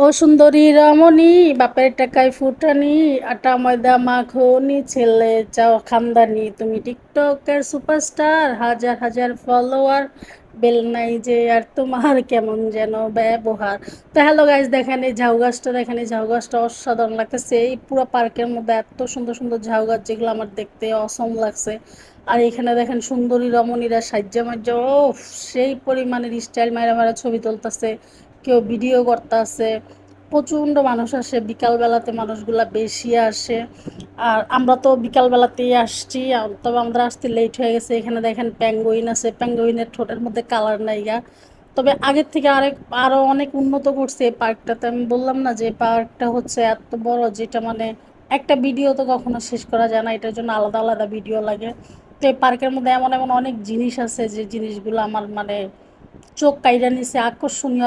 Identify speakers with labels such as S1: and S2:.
S1: ও সুন্দরী রমণী, বাপের টাকায় ফুটানি, আটা ময়দা মাখনি, ছেলে চাও খানদানি, তুমি টিকটকের সুপারস্টার, হাজার হাজার ফলোয়ার, বেল নাই যে আর তোমার কেমন যেন ব্যবহার। তো হ্যালো গাইজ, দেখেন এই ঝাউ গাছটা, দেখেন এই ঝাউ গাছটা অসাধারণ লাগতেছে। এই পুরো পার্কের মধ্যে এত সুন্দর সুন্দর ঝাউ গাছ, যেগুলো আমার দেখতে অসম লাগছে। আর এখানে দেখেন সুন্দরী রমণীরা সাজ্জা মাজ্জা, ও সেই পরিমাণের স্টাইল মারা মারা ছবি তুলতেছে, কেউ ভিডিও করতেছে। প্রচণ্ড মানুষ আসে বিকালবেলাতে, মানুষগুলা বেশি আসে। আর আমরা তো বিকালবেলাতেই আসছি, তবে আমরা আসতে লেট হয়ে গেছে। এখানে দেখেন প্যাঙ্গুইন আছে, প্যাঙ্গুইনের ঠোঁটের মধ্যে কালার নাইগা। তবে আগের থেকে আরও অনেক উন্নত করছে এই পার্কটাতে। আমি বললাম না যে পার্কটা হচ্ছে এত বড়, যেটা মানে একটা ভিডিও তো কখনো শেষ করা যায় না, এটার জন্য আলাদা আলাদা ভিডিও লাগে। তো এই পার্কের মধ্যে এমন এমন অনেক জিনিস আছে, যে জিনিসগুলো আমার মানে চোখ কাইরা নিছে, আকর্ষণীয়